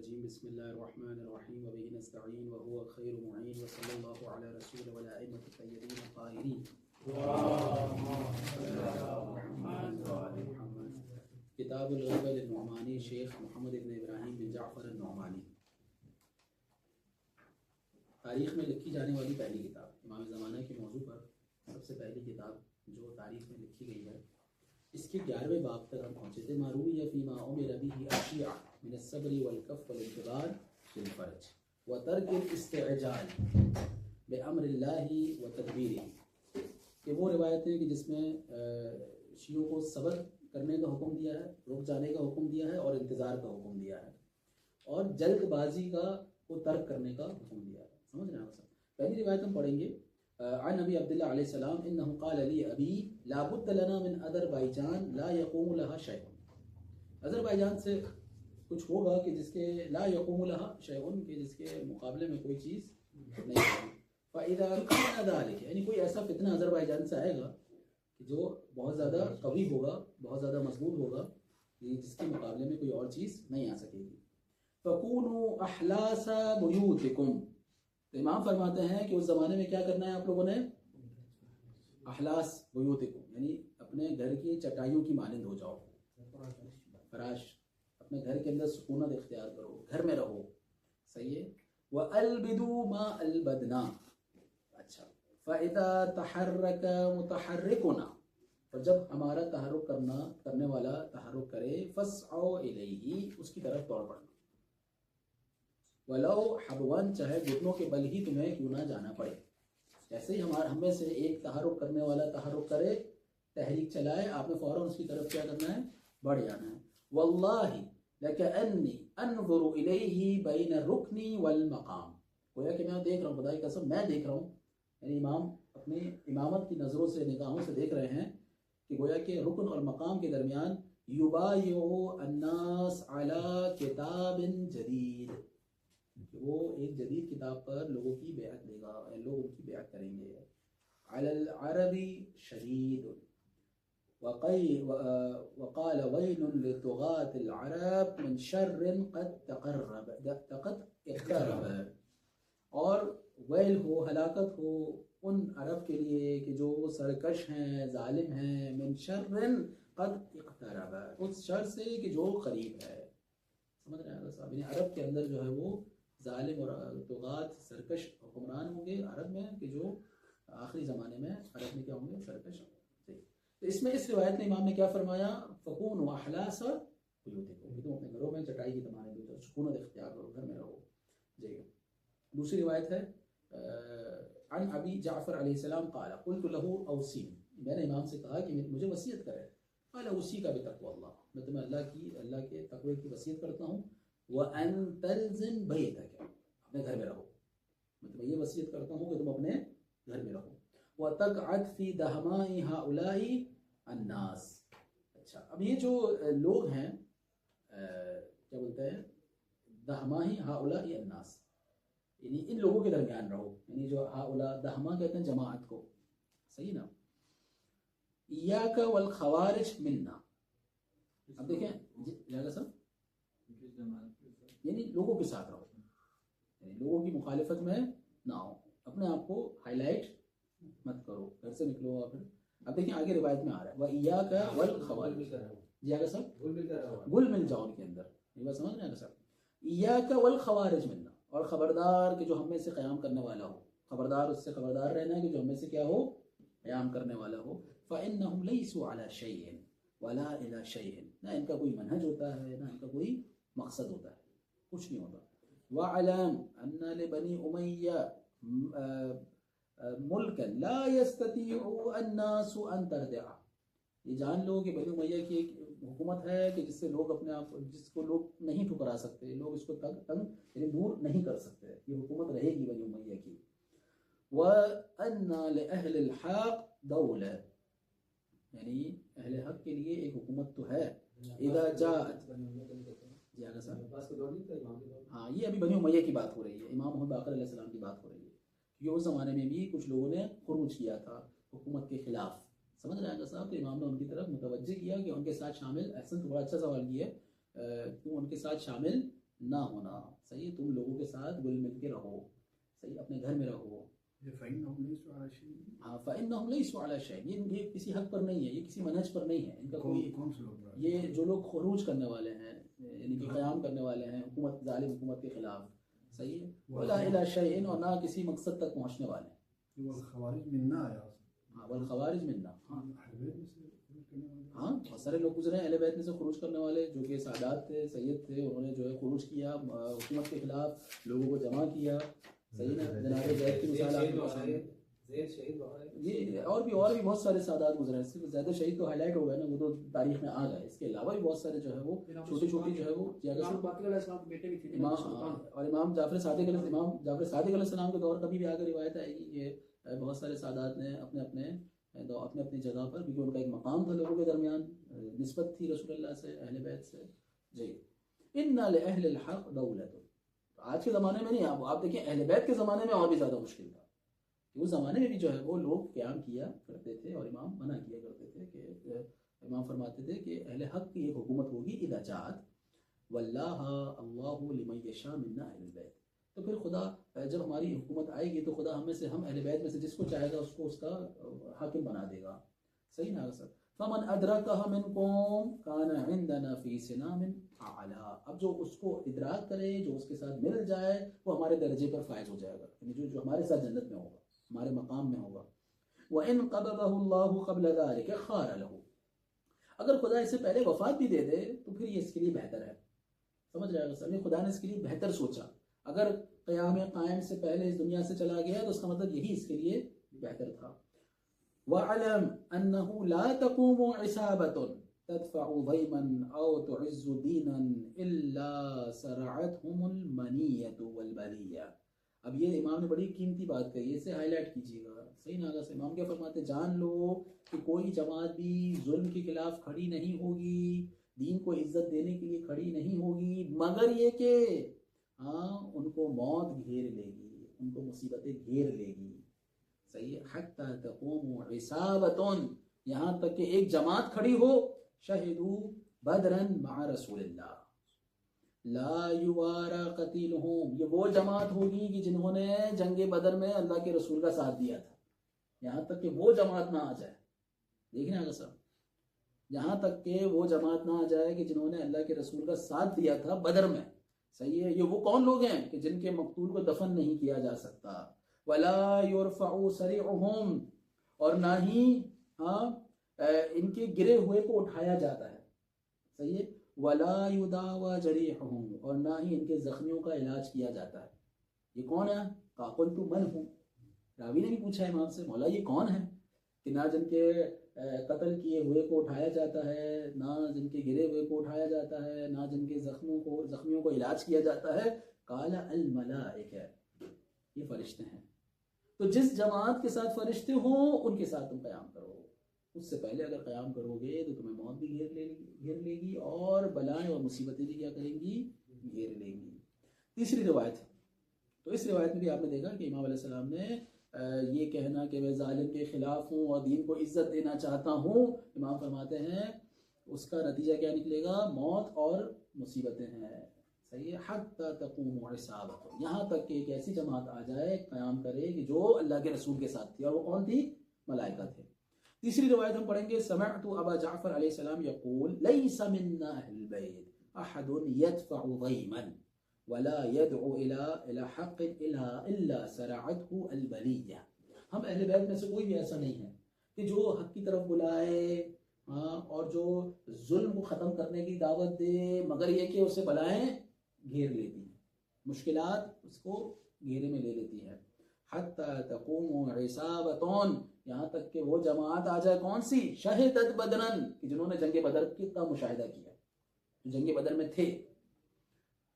الرجیم بسم اللہ الرحمن الرحیم وبہ نستعین وهو خیر معین وصلی اللہ علی رسول والائمۃ الطاہرین الطاہرین کتاب الغیبہ للنعمانی شیخ محمد بن ابراہیم بن جعفر النعمانی. تاریخ میں لکھی جانے والی پہلی کتاب، امام زمانہ کے موضوع پر سب سے پہلی کتاب جو تاریخ میں لکھی گئی ہے. اس کے 11ویں باب تک ہم پہنچے تھے. مروی فیما امر به الشیعہ من الصبر والکف والانتظار بالفرج وترک الاستعجال بامر اللہ وتدبیرہ، کہ وہ روایتیں کہ جس میں شیعوں کو صبر کرنے کا حکم دیا ہے، رک جانے کا حکم دیا ہے، اور انتظار کا حکم دیا ہے، اور جلد بازی کو ترک کرنے کا حکم دیا ہے. سمجھ رہے ہیں آپ؟ پہلی روایت ہم پڑھیں گے. عن ابی عبداللہ علیہ السلام انه قال لي ابی لا بد لنا من اذربائیجان لا يقوم لها شيء. اذربائیجان سے کچھ ہوگا کہ جس کے لا يقوم لها شيء، کہ جس کے مقابلے میں کوئی چیز نہیں ہوگی. فاذا كان ذلك، یعنی کوئی ایسا فتنہ اذربائیجان سے آئے گا کہ جو بہت زیادہ قوی ہوگا، بہت زیادہ مضبوط ہوگا، جس کے مقابلے میں کوئی اور چیز نہیں آ سکے گی. فكونوا احلاس بيوتكم، تو امام فرماتے ہیں کہ اس زمانے میں کیا کرنا ہے آپ لوگوں نے؟ احلاس بیوتکم، یعنی اپنے گھر کی چٹائیوں کی مانند ہو جاؤ، فراش، اپنے گھر کے اندر سکونت اختیار کرو، گھر میں رہو. صحیح ہے. وَأَلْبِدُوا مَا أَلْبَدْنَا. اچھا، فَإِذَا تَحَرَّكَ مُتَحَرِّكُنَا، اور جب ہمارا تحرک کرنے والا تحرک کرے، فَاسْعَوْا إِلَيْهِ، اس کی طرف دوڑ پڑنا. ولو حبوان، چاہے گھٹنوں کے بل ہی تمہیں کیوں نہ جانا پڑے. جیسے ہی ہم میں سے ایک تحرک کرنے والا تحرک کرے، تحریک چلائے، آپ نے فوراً اس کی طرف کیا کرنا ہے؟ بڑھ جانا ہے. واللہ لکأنی انظر الیہ بین الرکن والمقام، گویا کہ میں دیکھ رہا ہوں، خدا کی قسم میں دیکھ رہا ہوں، یعنی امام اپنی امامت کی نظروں سے، نگاہوں سے دیکھ رہے ہیں کہ گویا کہ رکن اور مقام کے درمیان یبایع الناس علی کتاب جدید، کہ وہ ایک جدید کتاب پر لوگوں کی بیعت دے گا، لوگ ان کی بیعت کریں گے. علی العرب شدید، وقال ویل لطغاة العرب من شر قد اقترب، اور ویل ہو، ہلاکت ہو ان عرب کے لیے کہ جو سرکش ہیں، ظالم ہیں، من شر قد اقترب، اس شر سے کہ جو قریب ہے. سمجھ رہے ہیں صاحب؟ یعنی عرب کے اندر جو ہے وہ ظالم اور طغات سرکش حکمران ہوں گے عرب میں، کہ جو آخری زمانے میں عرب میں کیا ہوں گے؟ سرکش. تو اس میں اس روایت میں امام نے کیا فرمایا؟ فکونوا احلاس بیوتکم، تم اپنے گھروں میں چٹائی کی تمہارے سکونت اختیار کرو، گھر میں رہو. جی. دوسری روایت ہے عن ابی جعفر علیہ السلام قال قلت له اوصینی، میں نے امام سے کہا کہ مجھے وصیت کرے. قال اوصیک بتقوی اللہ، میں تمہیں اللہ کے تقوی کی وصیت کرتا ہوں. وَأَن تَلْزِمْ بَيْتَكَ، اپنے گھر میں رہو. میں تمہیں یہ وصیت کرتا ہوں کہ تم اپنے گھر میں رہو. وَتَقْعَدْ فِي دَهْمَاءِ هَؤُلَاءِ النَّاسِ. اچھا، اب یہ جو لوگ ہیں کیا بولتے ہیں؟ دہمائی هَؤُلَاءِ النَّاسِ، یعنی ان لوگوں کے درمیان رہو. یعنی جو هؤلاء، دہما کہتے ہیں جماعت کو، صحیح نا؟ إِيَّاكَ وَالْخَوَارِجْ مِنَّا. اب دیکھیں جگہ سب، یعنی لوگوں کے ساتھ رہو، یعنی لوگوں کی مخالفت میں نہ ہو، اپنے آپ کو ہائی لائٹ مت کرو، گھر سے نکلو. پھر اب دیکھیں آگے روایت میں آ رہا ہے وَإِيَّاكَ وَالْخَوَارِجْ، جی آگے سب گل مل جاؤ ان کے اندر. یہ بات سمجھ رہے ہیں سب؟ إِيَّاكَ وَالْخَوَارِجْ مِنَّا، اور خبردار کہ جو ہم میں سے قیام کرنے والا ہو، خبردار اس سے خبردار رہنا ہے کہ جو ہم میں سے کیا ہو؟ قیام کرنے والا ہو. فَإِنَّهُمْ لَيْسُوا عَلَى شَيْءٍ وَلَا إِلَى شَيْءٍ، نہ ان کا کوئی منہج ہوتا ہے، نہ ان کا کوئی مقصد ہوتا ہے، کچھ نہیں ہوتا. وَعَلَمْ أَنَّ لِبَنِي أُمَيَّةَ مُلْكًا لَا يَسْتَطِيعُ النَّاسُ أَن تَرْدِعَهُ، یہ جان لو کہ بنی امیہ کی ایک حکومت ہے کہ جس سے لوگ اپنے آپ، جس کو لوگ نہیں ٹھکرا سکتے، لوگ اس کو تنگ یعنی دور نہیں کر سکتے. یہ حکومت رہے گی بنی امیہ کی. وَأَنَّ لِأَهْلِ الْحَقِّ دَوْلَةً، یعنی اہل حق کے لیے ایک حکومت تو ہے. اذا جاءت، جی آگے صاحب، ہاں یہ ابھی بنی امیہ کی بات ہو رہی ہے، امام محمد باقر علیہ السلام کی بات ہو رہی ہے، کیونکہ اس زمانے میں بھی کچھ لوگوں نے خروج کیا تھا حکومت کے خلاف. سمجھ رہے ہیں صاحب؟ تو امام نے ان کی طرف متوجہ کیا کہ ان کے ساتھ شامل، احسن، تو بڑا اچھا سوال کیا ہے، کیوں ان کے ساتھ شامل نہ ہونا. صحیح تم لوگوں کے ساتھ گل مل کے رہو. صحیح اپنے گھر میں رہو. ہاں فإنهم ليسوا على شيء, یہ کسی حق پر نہیں ہے, یہ کسی منہج پر نہیں ہے ان کا کوئی. یہ جو لوگ خروج کرنے والے ہیں یعنی کہ قیام کرنے والے ہیں حکومت, ظالم حکومت کے خلاف. صحیح ہے. ولا إلى شيء, اور نہ کسی مقصد تک پہنچنے والے ہیں. والخوارج منا آیا. ہاں والخوارج منا. ہاں بہت سارے لوگ گزرے ہیں اہل بیت میں سے خروج کرنے والے, جو کہ سادات تھے, سید تھے, انہوں نے جو ہے خروج کیا حکومت کے خلاف, لوگوں کو جمع کیا. صحیح نا, جناب زید کی مثال آپ کو سامنے. یہ اور بھی بہت سارے سادات گزرے ہیں. صرف زیادہ شہید تو ہائی لائٹ ہو گئے نا, وہ تو تاریخ میں آ گئے. اس کے علاوہ بھی بہت سارے جو ہے وہ چھوٹی چھوٹی جو ہے وہ اور امام جعفر صادق علیہ السلام کے دور کبھی بھی آگے روایت آئے گی کہ بہت سارے سادات نے اپنے اپنی جگہ پر, کیونکہ ان کا ایک مقام تھا لوگوں کے درمیان, نسبت تھی رسول اللہ سے, اہل بیت سے. جی ان لأہل الحق دولت. آج کے زمانے میں نہیں, آپ دیکھیں اہل بیت کے زمانے میں اور بھی زیادہ مشکل تھا. اس زمانے میں بھی جو ہے وہ لوگ قیام کیا کرتے تھے اور امام منع کیا کرتے تھے کہ امام فرماتے تھے کہ اہل حق کی ایک حکومت ہوگی اذا جاءت واللہ اللہ لمن یشاء من اہل البیت. تو پھر خدا جب ہماری حکومت آئے گی تو خدا ہم اہل بیت میں سے جس کو چاہے گا اس کو اس کا حاکم بنا دے گا. صحیح نا سر. فمن ادرکہ منکم کان عندنا فی سنام اعلی. اب جو اس کو ادراک کرے, جو اس کے ساتھ مل جائے, وہ ہمارے درجے پر فائز ہو جائے گا, یعنی جو ہمارے ساتھ جنت میں ہوگا, ہمارے مقام میں ہوگا. وَإِن قَبَضَهُ اللَّهُ قَبْلَ ذَلِكَ خَارَ لَهُ. اگر خدا اسے پہلے وفات بھی دے دے تو پھر یہ اس کے لیے بہتر ہے. سمجھ رہے ہیں سر, خدا نے اس کے لیے بہتر سوچا. اگر قیام قائم سے پہلے اس دنیا سے چلا گیا تو اس کا مطلب یہی اس کے لیے بہتر تھا. وَعَلَمْ أَنَّهُ لَا تَقُومُ عِصَابَةٌ تَدْفَعُ ضَيْمًا أَوْ تُعِزُّ دِينًا إِلَّا سَرَعَتْهُمُ الْمَنِيَّةُ وَالْبَلِيَّةُ. اب یہ امام نے بڑی قیمتی بات کہی, اسے ہائی لائٹ کیجیے گا. صحیح نا سے امام کیا فرماتے, جان لو کہ کوئی جماعت بھی ظلم کے خلاف کھڑی نہیں ہوگی, دین کو عزت دینے کے لیے کھڑی نہیں ہوگی, مگر یہ کہ ان کو موت گھیر لے گی, ان کو مصیبتیں گھیر لے گی. صحیح ہے. حتی تقوم عصابۃ, یہاں تک کہ ایک جماعت کھڑی ہو, شہدوا بدرا مع رسول اللہ لا یوارا قتیلہم. یہ وہ جماعت ہوگی کہ جنہوں نے جنگ بدر میں اللہ کے رسول کا ساتھ دیا تھا. یہاں تک کہ وہ جماعت نہ آ جائے. دیکھیں آگے صاحب, یہاں تک کہ وہ جماعت نہ آ جائے کہ جنہوں نے اللہ کے رسول کا ساتھ دیا تھا بدر میں. صحیح ہے. یہ وہ کون لوگ ہیں کہ جن کے مقتول کو دفن نہیں کیا جا سکتا. ولا یرفع سریعہم, اور نہ ہی ان کے گرے ہوئے کو اٹھایا جاتا ہے. صحیح ہے. ولا یداوی جریحہم, اور نہ ہی ان کے زخمیوں کا علاج کیا جاتا ہے. یہ کون ہے؟ قلت من ہوں. راوی نے بھی پوچھا امام سے, مولا یہ کون ہے کہ نہ جن کے قتل کیے ہوئے کو اٹھایا جاتا ہے, نہ جن کے گرے ہوئے کو اٹھایا جاتا ہے, نہ جن کے زخمیوں کو علاج کیا جاتا ہے. قال الملائکہ, یہ فرشتے ہیں. تو جس جماعت کے ساتھ فرشتے ہوں ان کے ساتھ تم قیام کرو. اس سے پہلے اگر قیام کرو گے تو تمہیں موت بھی گھیر لے گی اور بلائیں اور مصیبتیں بھی کیا کریں گی, گھیر لیں گی. تیسری روایت, تو اس روایت میں بھی آپ نے دیکھا کہ امام علیہ السلام نے یہ کہنا کہ میں ظالم کے خلاف ہوں اور دین کو عزت دینا چاہتا ہوں, امام فرماتے ہیں اس کا نتیجہ کیا نکلے گا؟ موت اور مصیبتیں ہیں. صحیح ہے. حتی تقوم عصابۃ, یہاں تک کہ ایک ایسی جماعت آ جائے, قیام کرے کہ جو اللہ کے رسول کے ساتھ تھی, اور وہ کون تھی؟ ملائکہ تھے. تیسری روایت ہم پڑھیں گے, سمعت ابا جعفر علیہ السلام یقول لیس منا اہل البیت احد یدفع ضیما ولا يدعو الى حق الا سرعته البلیہ. ہم اہل بیت میں سے کوئی بھی ایسا نہیں ہے کہ جو حق کی طرف بلائے اور جو ظلم کو ختم کرنے کی دعوت دے, مگر یہ کہ اسے بلائیں گھیر لیتی ہیں, مشکلات اس کو گھیرے میں لے لیتی ہے. حتی تقوم عصابۃ, یہاں تک کہ وہ جماعت آ جائے, کون سی؟ شہدت بدرن, کہ جنہوں نے جنگ بدر کا مشاہدہ کیا, جو جنگ بدر میں تھے.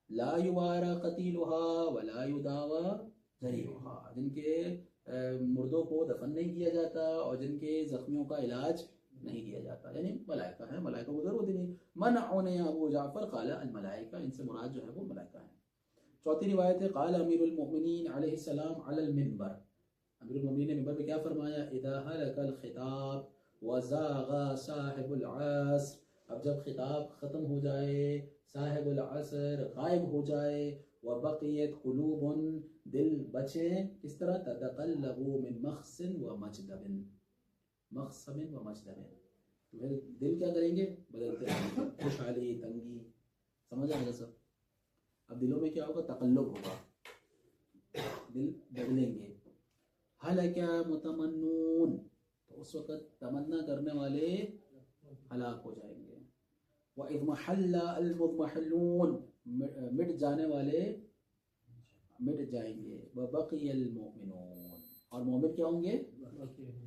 لا یوارا قتیلها ولا یداوی جریحها, جن کے مردوں کو دفن نہیں کیا جاتا اور جن کے زخمیوں کا علاج نہیں کیا جاتا, یعنی ملائکہ ہیں, ملائکہ کو ضرورت ہی نہیں. منعون ابو جعفر قال الملائکہ, ان سے مراد جو ہے وہ ملائکہ ہیں. چوتھی روایت ہے, قال امیر المؤمنین علیہ السلام علی المنبر, امیر المؤمنین نے منبر پہ کیا فرمایا؟ اذا هلك الخطاب وزاغ صاحب العصر اب جب خطاب ختم ہو جائے، صاحب العصر غائب ہو جائے، وبقیت قلوب دل بچے، کس طرح؟ تتقلب من مخصن و مجدب، مخصب و مجدب، تو پھر دل کیا کریں گے؟ بدلتے ہیں، خوشحالی، تنگی، سمجھ آئے گا سب؟ اب دلوں میں کیا ہوگا؟ تقلب ہوگا، دل بدلیں گے. ہلک متمنون، تو اس وقت تمنا کرنے والے ہلاک ہو جائیں گے. وَإِذْ مَحَلَّ الْمُضْمَحِلُونَ، مٹ جانے والے مٹ جائیں گے. وَبَقِيَ الْمُؤْمِنُونَ، اور مومن کیا ہوں گے؟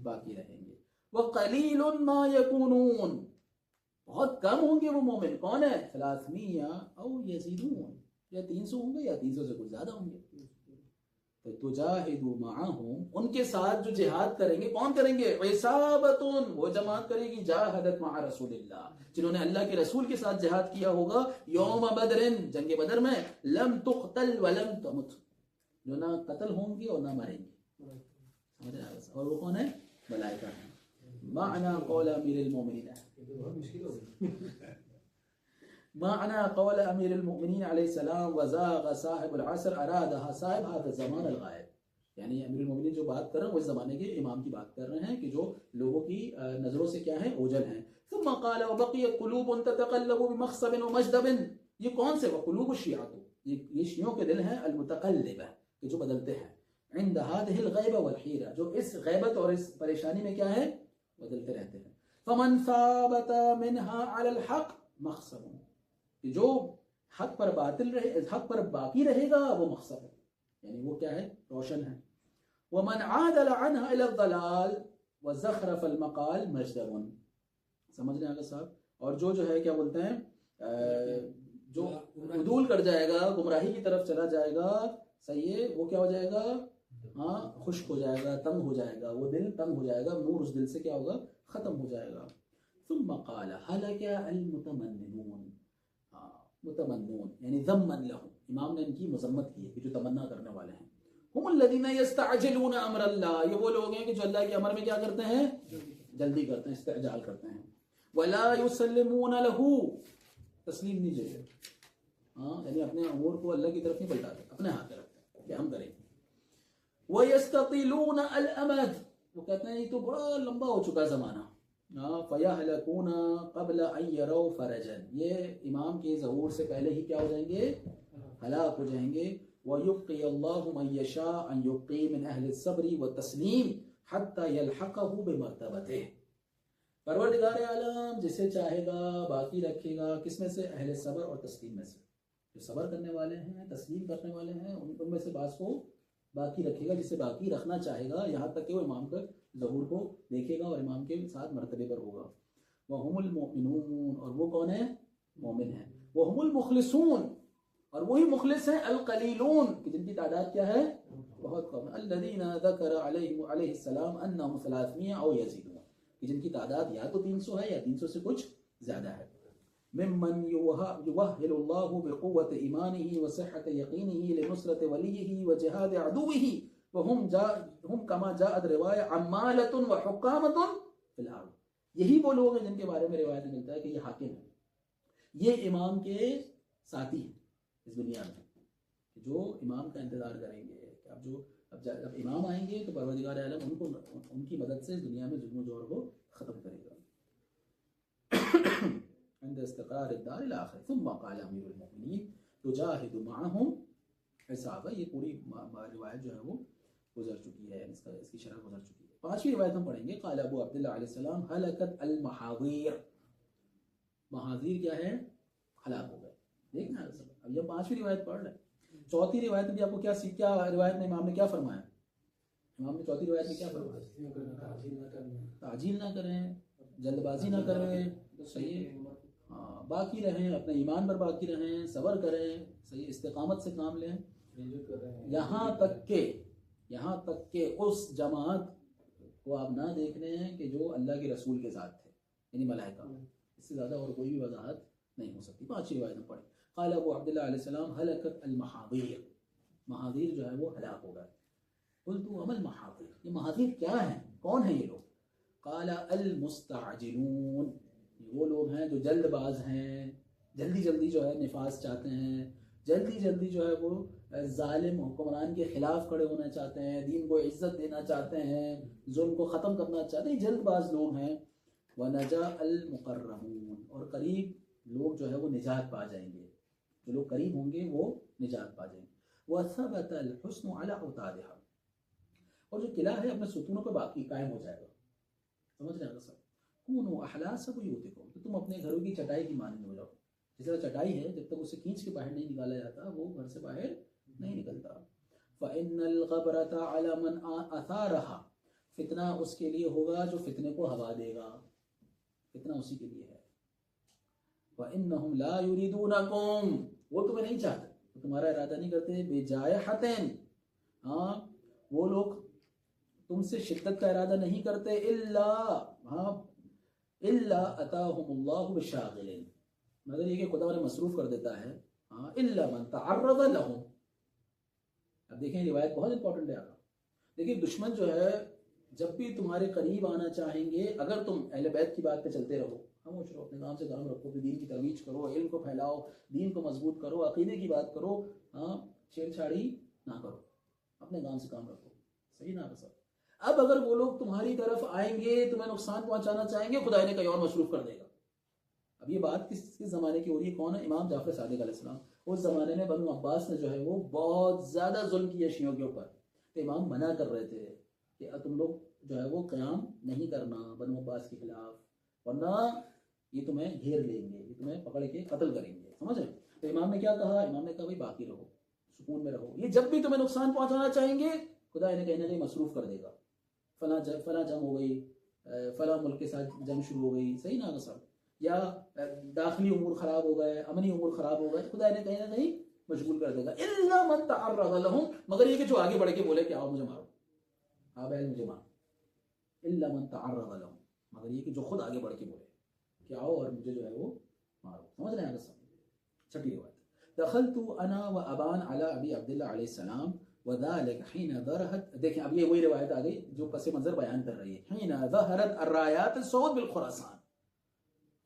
باقی رہیں گے. وَقَلِيلٌ مَا يَكُونُونَ، بہت کم ہوں گے وہ مومن. کون ہے؟ 300 او یزیدون، یا 300 ہوں گے یا 300 سے کچھ زیادہ ہوں گے. تجاہدوا معہم، ان کے ساتھ جو جہاد کریں گے، کون کریں گے؟ عصابۃ، وہ جماعت کرے گی، جاہدت مع رسول اللہ، جنہوں نے اللہ کے رسول کے ساتھ جہاد کیا ہوگا. یوم بدر، جنگ بدر میں، لم تقتل ولم تمت، جو نہ قتل ہوں گی اور نہ مریں گی. اور وہ کون ہے؟ ملائکہ ہیں. معنی قول امیر المومنین، معنى قول امیر المؤمنین علیہ السلام وزاغ صاحب العصر ارادها صاحب هذا الزمان الغائب، یعنی امیر المؤمنین جو بات کر رہے ہیں وہ اس زمانے کے امام کی بات کر رہے ہیں کہ جو لوگوں کی نظروں سے کیا ہیں؟ اوجھل ہیں. ثم قال وبقيت قلوب تتقلب بمخصب ومجدب، یہ کون سے؟ وقلوب الشیعۃ، یہ شیعوں کے دل ہیں، المتقلبہ، کہ جو بدلتے ہیں. عند هذه الغیبہ والحیرہ، جو اس غیبت اور اس پریشانی میں کیا ہے؟ بدلتے رہتے ہیں. فمن ثابت منها على الحق مخصب، کہ جو حق پر باطل رہے، حق پر باقی رہے گا وہ مخصب ہے، یعنی وہ کیا ہے؟ روشن ہے. ومن عادل عنها الى الضلال وزخرف المقال مجدب، سمجھ رہے ہیں آگے صاحب؟ اور جو ہے کیا بولتے ہیں، جو عدول کر جائے گا، گمراہی کی طرف چلا جائے گا، صحیح ہے، وہ کیا ہو جائے گا؟ ہاں، خشک ہو جائے گا، تنگ ہو جائے گا، وہ دل تنگ ہو جائے گا، نور اس دل سے کیا ہوگا؟ ختم ہو جائے گا. ثم قال هلك المتمنون، متمنون یعنی ذمن لهم، امام نے ان کی مذمت کی ہے کہ جو تمنا کرنے والے ہیں. هم الذين يستعجلون امر اللہ، یہ وہ لوگ ہیں کہ جو اللہ کے امر میں کیا کرتے ہیں؟ جلدی کرتے ہیں، استعجال کرتے ہیں. ولا يسلمون له، تسلیم نہیں دیتے، ہاں، یعنی اپنے امور کو اللہ کی طرف نہیں پلٹاتے، اپنے ہاتھ میں رکھتے ہیں کہ ہم کریں. ويستطيلون الامد، وہ کہتے ہیں یہ تو بڑا لمبا ہو چکا زمانہ. فَيَهْلَكُونَ قَبْلَ أَنْ يَرَوْا فَرَجًا، یہ امام کے ظہور سے پہلے ہی کیا ہو جائیں گے؟ ہلاک ہو جائیں گے. وَيُبْقِيَ اللَّهُ مَنْ يَشَاءُ أَنْ يُبْقِي مِنْ أَهْلِ الصَّبْرِ وَالتَّسْلِيمِ حَتَّى يَلْحَقَهُ بِمَرْتَبَتِهِ، پروردگار عالم جسے چاہے گا باقی رکھے گا، کس میں سے؟ اہل صبر اور تسلیم میں سے. جو صبر کرنے والے ہیں، تسلیم کرنے والے ہیں، ان میں سے بعض کو باقی رکھے گا، جسے باقی رکھنا چاہے گا، یہاں تک کہ وہ امام کا ظہور کو دیکھے گا اور امام کے ساتھ مرتبے پر ہوگا. وَهُمُ الْمُؤْمِنُونَ، اور وہ کون ہیں؟ مومن ہیں. وَهُمُ الْمُخْلِصُونَ، اور وہی مخلص ہیں. الْقَلِيلُونَ، کہ جن کی تعداد کیا ہے؟ بہت کم. الَّذِينَ ذَكَرَ عَلَيْهِ السَّلَامُ أَنَّهُمْ 300 أَوْ يَزِيدُونَ، کہ جن کی تعداد یا تو 300 ہے یا 300 سے کچھ زیادہ ہے. ممن يوهل الله بقوة إيمانه وصحة يقينه لنصرة وليه وجهاد عدوه وهم كما جاءت رواية عمالة وحكامة في الأرض. یہی وہ لوگ ہیں جن کے بارے میں روایت میں ملتا ہے کہ یہ حاکم ہیں، یہ امام کے ساتھی ہیں اس دنیا میں، جو امام کا انتظار کریں گے کہ اب امام آئیں گے تو پروردگار عالم ان کی مدد سے اس دنیا میں ظلم و جور کو ختم کرے گا. عند استقرار الدار الاخر. ثم قال امیر المؤمنین تجاہد معہم حسابا، یہ پوری روایت جو ہے وہ گزر چکی ہے، اس کی شرح گزر چکی ہے. 5ویں روایت ہم پڑھیں گے. قال ابو عبداللہ علیہ السلام ہلکت المحاضیر، محاضیر کیا ہے؟ ہلاک ہو گئے. دیکھنا اب یہ 5ویں روایت پڑھ رہے ہیں. 4تھی روایت میں بھی آپ کو کیا روایت میں امام نے کیا فرمایا؟ امام نے 4تھی روایت میں کیا فرمایا؟ تعجیل نہ کریں، جلد بازی نہ کریں، صحیح، ہاں، باقی رہیں، اپنے ایمان پر باقی رہیں، صبر کریں، صحیح، استقامت سے کام لیں، یہاں تک کہ اس جماعت کو آپ نہ دیکھ رہے ہیں کہ جو اللہ کے رسول کے ساتھ تھے، یعنی ملائکہ. اس سے زیادہ اور کوئی بھی وضاحت نہیں ہو سکتی. 5ویں روایت میں پڑھیں. قال ابو عبداللہ علیہ السلام ہلکت المحاضیر، محاضیر جو ہے وہ ہلاک ہو گئے. قلت وما المحاضیر، یہ محاضیر کیا ہیں؟ کون ہیں یہ لوگ؟ قال المستعجلون، وہ لوگ ہیں جو جلد باز ہیں، جلدی جلدی جو ہے نفاذ چاہتے ہیں، جلدی جلدی جو ہے وہ ظالم حکمران کے خلاف کھڑے ہونا چاہتے ہیں، دین کو عزت دینا چاہتے ہیں، ظلم کو ختم کرنا چاہتے ہیں، جلد باز لوگ ہیں۔ وَنَجَا الْمُقَرَّبُونَ، اور قریب لوگ جو ہے وہ نجات پا جائیں گے، جو لوگ قریب ہوں گے وہ نجات پا جائیں گے۔ وَثَبَتَ الْحُسْنُ عَلَىٰ أَوْتَادِهَا، اور جو قلعہ ہے اپنے ستونوں پہ باقی قائم ہو جائے گا۔ سمجھ رہے ہیں سب؟ كُونُوا أَحْلَاسَ بُيُوتِكُمْ، تو تم اپنے گھروں کی چٹائی کی مانند ہو جاؤ۔ جس طرح چٹائی ہے جب تک اسے کھینچ کے باہر نہیں نکالا جاتا وہ گھر سے باہر نہیں نکلتا۔ فَإِنَّ الْغَبْرَةَ عَلَى مَنْ أَثَارَهَا، فتنہ اس کے لیے ہوگا جو فتنے کو ہوا دے گا، فتنہ اسی کے لیے ہے۔ وَإِنَّهُمْ لَا يُرِيدُونَكُمْ، وہ تمہیں نہیں چاہتے، وہ تمہارا ارادہ نہیں کرتے، بِجَائِحَةٍ، ہاں وہ لوگ تم سے شدت کا ارادہ نہیں کرتے، إِلَّا أَتَاهُمُ اللَّهُ بِشَاغِلٍ، مگر یہ کہ خدا انہیں مصروف کر دیتا ہے، ہاں إِلَّا مَنْ تَعَرَّضَ لَهُمْ۔ اب دیکھیں روایت بہت امپورٹنٹ ہے آقا، دیکھیں دشمن جو ہے جب بھی تمہارے قریب آنا چاہیں گے، اگر تم اہل بیت کی بات پہ چلتے رہو، خاموش رہو، اپنے کام سے کام رکھو، پھر دین کی ترویج کرو، علم کو پھیلاؤ، دین کو مضبوط کرو، عقیدے کی بات کرو، ہاں چھیڑ چھاڑی نہ کرو، اپنے کام سے کام رکھو، صحیح نہ سب۔ اب اگر وہ لوگ تمہاری طرف آئیں گے، تمہیں نقصان پہنچانا چاہیں گے، خدا انہیں کہیں اور مصروف کر دے گا۔ اب یہ بات کس زمانے کی ہو رہی ہے؟ کون ہے؟ امام جعفر صادق علیہ السلام۔ اس زمانے میں بنو عباس نے جو ہے وہ بہت زیادہ ظلم کیا شیعوں کے اوپر، تو امام منع کر رہے تھے کہ تم لوگ جو ہے وہ قیام نہیں کرنا بنو عباس کے خلاف، ورنہ یہ تمہیں گھیر لیں گے، یہ تمہیں پکڑ کے قتل کریں گے، سمجھ رہے؟ تو امام نے کیا کہا؟ امام نے کہا بھائی باقی رہو، سکون میں رہو، یہ جب بھی تمہیں نقصان پہنچانا چاہیں گے خدا انہیں کہیں نہ کہیں مصروف کر دے گا، فلاں جنگ ہو گئی، فلاں ملک کے ساتھ جنگ شروع ہو گئی، صحیح نا صاحب، یا داخلی امور خراب ہو گئے، امنی امور خراب ہو گئے، خدا انہیں کہیں نہ کہیں مشغول کر دے گا۔ الا من تعرض لهم، مگر یہ کہ جو آگے بڑھ کے بولے کہ آؤ مجھے مارو، ہاں بہن مجھے مارو، الا من تعرض لهم، مگر یہ کہ جو خود آگے بڑھ کے بولے کہ آؤ اور مجھے جو ہے وہ مارو، سمجھ رہے ہیں سب؟ چھٹی روایت، دخلت انا وابان على ابی عبداللہ علیہ السلام وذلك حين ظهرت، دیکھیں اب یہ وہی روایت آ گئی جو پس منظر بیان کر رہی ہے، حين ظهرت الرايات السود بالخراسان،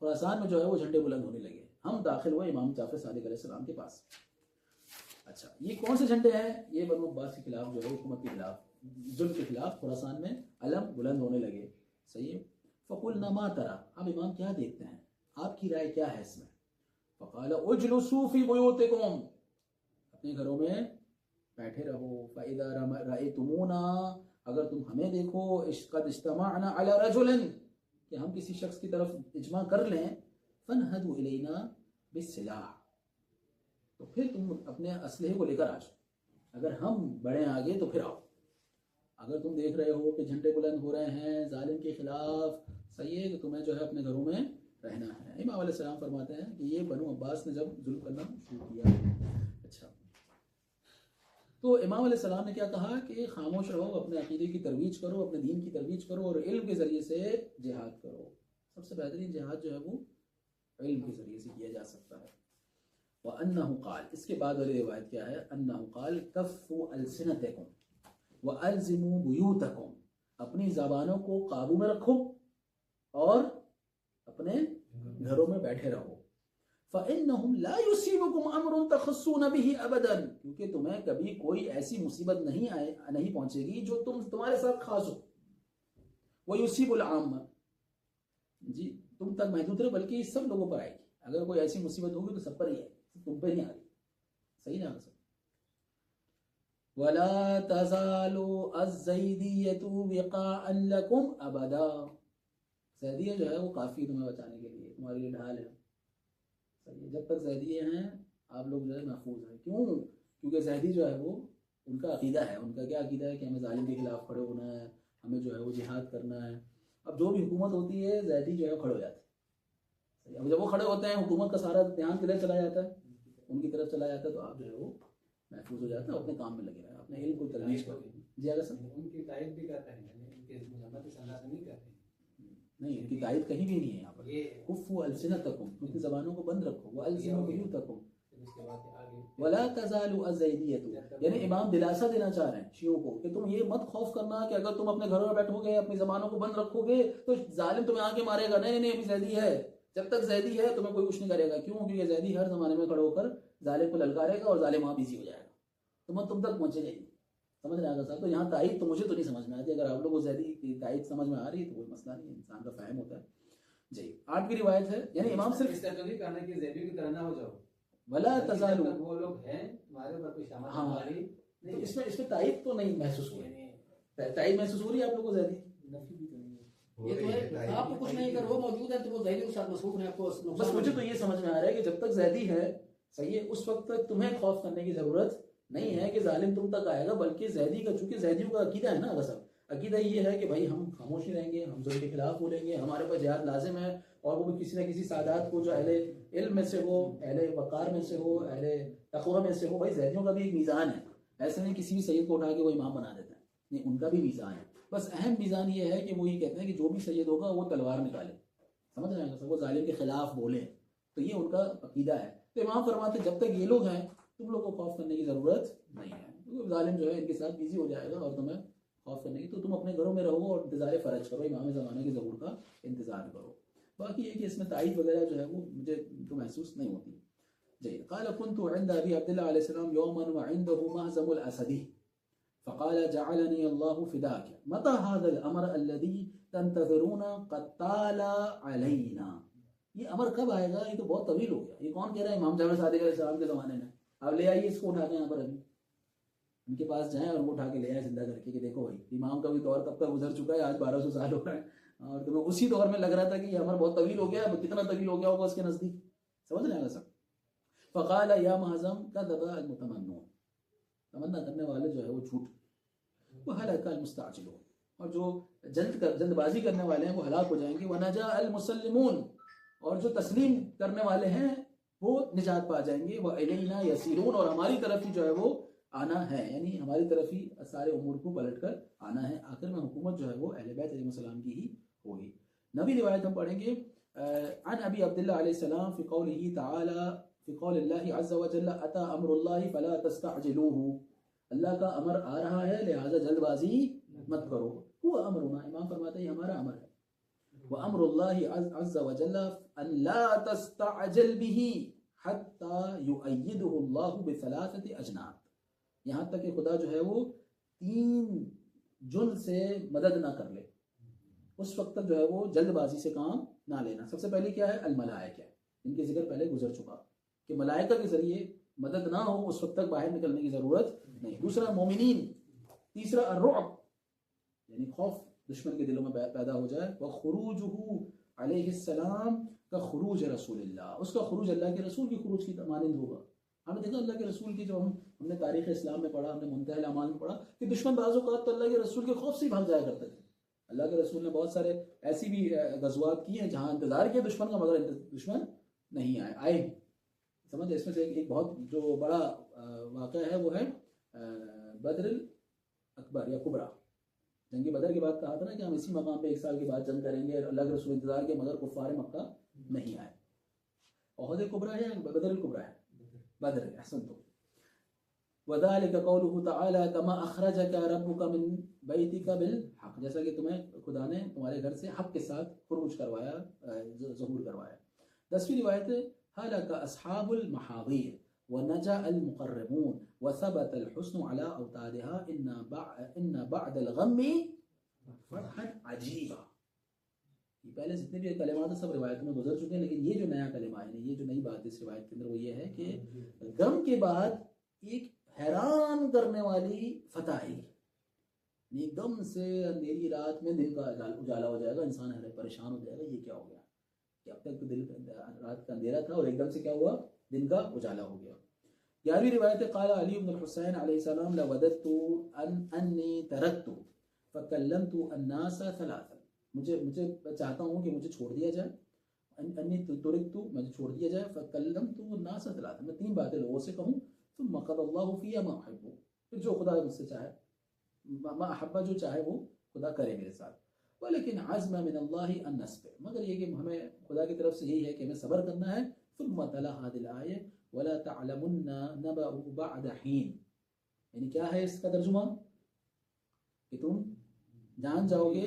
خراسان میں جو ہے وہ جھنڈے بلند ہونے لگے، ہم داخل ہوئے امام جعفر صادق علیہ السلام کے پاس۔ اچھا یہ کون سے جھنڈے ہیں؟ یہ بنو عباس کے خلاف جو ہے حکومت کے خلاف، ظلم کے خلاف خراسان میں علم بلند ہونے لگے، صحیح ہے۔ فقلنا ما ترى، اب امام کیا دیکھتے ہیں، آپ کی رائے کیا ہے اس میں؟ فقال اجلسوا في بيوتكم، اپنے گھروں میں بیٹھے رہو، فاذا رأيتمونا، اگر تم ہمیں دیکھو، قد اجتمعنا على رجل، کہ ہم کسی شخص کی طرف اجماع کر لیں، فانہدوا الینا بالسلاح، تو پھر تم اپنے اسلحے کو لے کر آ جاؤ، اگر ہم بڑھیں آگے تو پھر آؤ، اگر تم دیکھ رہے ہو کہ جھنڈے بلند ہو رہے ہیں ظالم کے خلاف، صحیح ہے کہ تمہیں جو ہے اپنے گھروں میں رہنا ہے۔ امام علیہ السلام فرماتے ہیں کہ یہ بنو عباس نے جب ظلم کرنا شروع کیا، اچھا تو امام علیہ السلام نے کیا کہا کہ خاموش رہو، اپنے عقیدے کی ترویج کرو، اپنے دین کی ترویج کرو، اور علم کے ذریعے سے جہاد کرو، سب سے بہترین جہاد جو ہے وہ علم کے ذریعے سے کیا جا سکتا ہے۔ وَأَنَّهُ قال، اس کے بعد والی روایت کیا ہے؟ أَنَّهُ قال كَفُّوا أَلْسِنَتَكُمْ وَأَلْزِمُوا بُيُوتَكُمْ، اپنی زبانوں کو قابو میں رکھو اور اپنے گھروں میں بیٹھے رہو، فَإِنَّهُمْ لَا يُصِيبُكُمْ أَمْرٌ تَخُصُّونَ بِهِ أَبَدًا، کیونکہ تمہیں کبھی کوئی ایسی مصیبت نہیں پہنچے گی جو تمہارے ساتھ خاص ہو، وَيُصِيبُ الْعَامَّ، جی تم تک محدود رہے بلکہ سب لوگوں پر آئے گی، اگر کوئی ایسی مصیبت ہوگی تو سب پر ہی آئے گی، تم پہ نہیں آ رہی، صحیح نہ سب۔ وَلَا تَزَالُ الزَّيْدِيَّةُ وِقَاءً لَكُمْ أَبَدًا، زیدیہ جو ہے وہ کافی تمہیں بچانے کے لیے، تمہارے لیے ڈھال ہے، صحیح ہے، جب تک زیدیہ ہیں آپ لوگ جو ہے محفوظ ہیں، کیوں؟ کیونکہ زیدی جو ہے وہ ان کا عقیدہ ہے، ان کا کیا عقیدہ ہے کہ ہمیں ظالم کے خلاف کھڑے ہونا ہے، ہمیں جو ہے وہ جہاد کرنا ہے، اب جو بھی حکومت ہوتی ہے زیدی جو ہے کھڑے ہو جاتے ہیں، اب جب وہ کھڑے ہوتے ہیں حکومت کا سارا دھیان کدھر چلا جاتا ہے؟ ان کی طرف چلا جاتا ہے، تو آپ جو ہے وہ محفوظ ہو جاتا ہے، اپنے کام میں لگے رہے، اپنے علم کو ترویج کرو۔ جی اگر سر ان کی تائید بھی کرتے ہیں، ان کے مذمت صلاح نہیں کرتے ہیں، نہیں ان کی تائید کہیں بھی نہیں ہے یہاں پر، کفوا السنتکم، ان کی زبانوں کو بند رکھو، والزموا بیوتکم، اس کے بعد آگے ولا تزال الزیدیۃ، یعنی امام دلاسا دینا چاہ رہے ہیں شیعوں کو کہ تم یہ مت خوف کرنا کہ اگر تم اپنے گھروں میں بیٹھو گے، اپنی زبانوں کو بند رکھو گے تو ظالم تمہیں آ کے مارے گا، نہیں نہیں ابھی زیدی ہے، جب تک زیدی ہے تمہیں کوئی کچھ نہیں کرے گا. کیوں؟ کیونکہ زیدی ہر زمانے میں کھڑے ہو کر ظالم کو للکارے گا اور ظالم وہاں بزی ہو جائے گا, تم تک پہنچے گا ہی نہیں. سمجھ رہے ہیں صاحب؟ تو یہاں تائید تو مجھے تو نہیں سمجھ میں آتی. اگر آپ لوگوں کو زیدی کی تائید سمجھ میں آ رہی ہے تو کوئی مسئلہ نہیں ہے, انسان کا فہم ہوتا ہے. جی 8ویں روایت ہے, یعنی امام صرف اس طرح تو نہیں کرنا کہ زیدی کی طرح نہ ہو جاؤ, ولا تزالو, وہ لوگ ہیں ہمارے اوپر کوئی شامت ہاں ہماری تو اس میں تائید تو نہیں محسوس ہو رہی ہے. تائید محسوس ہو رہی ہے آپ لوگوں کو زیدی؟ نفی بھی تو نہیں ہے. یہ تو ہے آپ کو کچھ نہیں, اگر وہ موجود ہے تو وہ زیدی کے ساتھ مصروف ہے, آپ کو بس مجھے تو یہ سمجھ میں آ رہا ہے کہ جب تک زیدی ہے صحیح ہے, اس وقت تک تمہیں خوف کرنے کی ضرورت نہیں ہے کہ ظالم تم تک آئے گا, بلکہ زیدی کا, چونکہ زیدیوں کا عقیدہ ہے نا, اگر سب عقیدہ یہ ہے کہ بھائی ہم خاموشی رہیں گے, ہم ظلم کے خلاف بولیں گے, ہمارے پاس جہاد لازم ہے, اور وہ بھی کسی نہ کسی سادات کو جو اہل علم میں سے ہو, اہل وقار میں سے ہو, اہل تقوی میں سے ہو. بھائی زیدیوں کا بھی ایک میزان ہے, ایسے نہیں کسی بھی سید کو اٹھا کے وہ امام بنا دیتے ہیں, نہیں, ان کا بھی میزان ہے. بس اہم میزان یہ ہے کہ وہ یہ کہتے ہیں کہ جو بھی سید ہوگا وہ تلوار نکالے, سمجھ رہے ہیں, وہ ظالم کے خلاف بولے, تو یہ ان کا عقیدہ ہے. تو امام فرماتے جب تک یہ لوگ ہیں تم لوگ کو خوف کرنے کی ضرورت نہیں ہے, کیونکہ ظالم جو ہے ان کے ساتھ بزی ہو جائے گا اور تمہیں خوف کرنے کی, تو تم اپنے گھروں میں رہو اور انتظار فرج کرو, امام زمانے کے ظہور کا انتظار کرو. باقی یہ کہ اس میں تائید وغیرہ جو ہے وہ مجھے تو محسوس نہیں ہوتی. جی قال كنت عند ابي عبد الله عليه السلام يوما وعنده مهزم الاسدي فقال جعلني الله فداك متى هذا الامر الذي تنتظرون قد طال علينا. یہ امر کب آئے گا؟ یہ تو بہت طویل ہو گیا. یہ کون کہہ رہا ہے؟ امام جعفر صادق علیہ السلام کے زمانے میں. اب لے آئیے اس کو اٹھا کے یہاں پر, ابھی ان کے پاس جائیں اور وہ اٹھا کے لے آئے زندہ کر کے کہ دیکھو بھائی امام کا بھی دور کب کا گزر چکا ہے, آج 1200 سال ہو رہا ہے, اور تمہیں اسی دور میں لگ رہا تھا کہ یہ امر بہت طویل ہو گیا. کتنا طویل ہو گیا ہوگا اس کے نزدیک, سمجھ رہے ہیں سب. فقال یا محزم كذب المتمنون, تمنا کرنے والے جو ہے وہ جھوٹ, وهلك المستعجلون, اور جو جلد بازی کرنے والے ہیں وہ ہلاک ہو جائیں گے. ونجا المسلمون, اور جو تسلیم کرنے والے ہیں وہ نجات پا جائیں گے. وإلینا یسیرون, اور ہماری طرف ہی جو ہے وہ آنا ہے, یعنی ہماری طرف ہی سارے امور کو پلٹ کر آنا ہے. آخر میں حکومت جو ہے وہ اہل بیت علیہ السلام کی ہی ہوگی. نبی روایت ہم پڑھیں گے عن ابی عبداللہ علیہ السلام فی قوله تعالی فی قول اللہ عز وجل اتی امر اللہ فلا تستعجلوه, اللہ کا امر آ رہا ہے لہذا جلد بازی مت کرو. وہ امرنا, امام فرماتے ہیں ہمارا امر ہے. وامر اللہ عز وجل ان لا تستعجل به حتى يؤيده اللہ بثلاثة اجناد, یہاں تک کہ خدا جو ہے وہ 3 جن سے مدد نہ کر لے, اس وقت تک جو ہے وہ جلد بازی سے کام نہ لینا. سب سے پہلے کیا ہے؟ الملائکہ, ان کے ذکر پہلے گزر چکا کہ ملائکہ کے ذریعے مدد نہ ہو اس وقت تک باہر نکلنے کی ضرورت نہیں. دوسرا مومنین. تیسرا الرعب, یعنی خوف دشمن کے دلوں میں پیدا ہو جائے. وخروجہ علیہ السلام کا خروج رسول اللہ, اس کا خروج اللہ کے رسول کے خروج کی مانند ہوگا. ہم نے دیکھا اللہ کے رسول کی جو ہم نے تاریخ اسلام میں پڑھا, ہم نے منتہی الاعمال میں پڑھا کہ دشمن بعض اوقات تو اللہ کے رسول کے خوف سے ہی بھاگ جایا کرتے تھے. اللہ کے رسول نے بہت سارے ایسی بھی غزوات کی ہیں جہاں انتظار کیا دشمن کا, مگر دشمن نہیں آئے. سمجھ, اس میں سے ایک بہت جو بڑا واقعہ ہے وہ ہے بدر الاکبر یا کبریٰ. جنگ بدر کے بعد کہا تھا نا کہ ہم اسی مقام پہ 1 سال کے بعد جنگ کریں گے, اللہ کے رسول انتظار کیا مگر کفار مکہ نہیں آئے. احد کبریٰ ہے بدر الکبریٰ ہے؟ بدر. احسن. تو وذلك قوله تعالى كما اخرجك ربك من بيتك بالحق, جیسا کہ تمہیں خدا نے تمہارے گھر سے حق کے ساتھ خروج کروایا, ظہور کروایا. 10ویں روایت هلك اصحاب المحاضير ونجا المقربون وثبت الحسن على اوتادها ان بعد الغم فرحا عجيبا. یہ پہلے جتنے بھی کلمات ہیں سب روایت میں گزر چکے ہیں, لیکن یہ جو نیا کلمہ ہے, یہ جو نئی بات ہے اس روایت کے اندر وہ یہ ہے کہ غم کے بعد ایک حیران کرنے والی فتح آئی. ایک دم سے اندھیری رات میں دن کا اجالا ہو جائے گا, انسان پریشان ہو جائے گا, یہ کیا ہو گیا کہ اب تک تو رات کا اندھیرا تھا اور ایک دم سے کیا ہوا, دن کا اجالا ہو گیا. 11ویں روایت قال علی بن الحسین علیہ السلام لوددت انی ترکت فکلمت الناس ثلاثا, مجھے چاہتا ہوں کہ مجھے چھوڑ دیا جائے, انی ترکت مجھے چھوڑ دیا جائے, فکلمت الناس ثلاثا, میں 3 باتیں لوگوں سے کہوں, ثم قضى الله فيها ما احب, پھر جو خدا مجھ سے چاہے, ما احب جو چاہے وہ خدا کرے میرے ساتھ. ولیکن عزم من اللہ ان نصبر, مگر یہ کہ ہمیں خدا کی طرف سے یہی ہے کہ ہمیں صبر کرنا ہے. ثم تلا هذه الآية ولا تعلمن نبأه بعد حين, یعنی کیا ہے اس کا ترجمہ کہ تم جان جاؤ گے,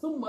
ثم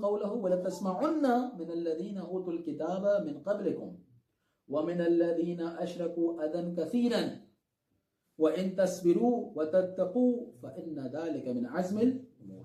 قوله ولتسمعن من الذين أوتوا الكتاب من قبلكم ومن الذين أشركوا أذى كثيرا وإن تصبروا وتتقوا فإن ذلك من عزم الأمور.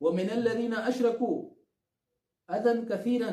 وَمِنَ الَّذِينَ أَشْرَكُوا أَذًى كَثِيرًا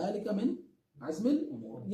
ذَلِكَ مِنْ عَزْمِ الْأُمُورِ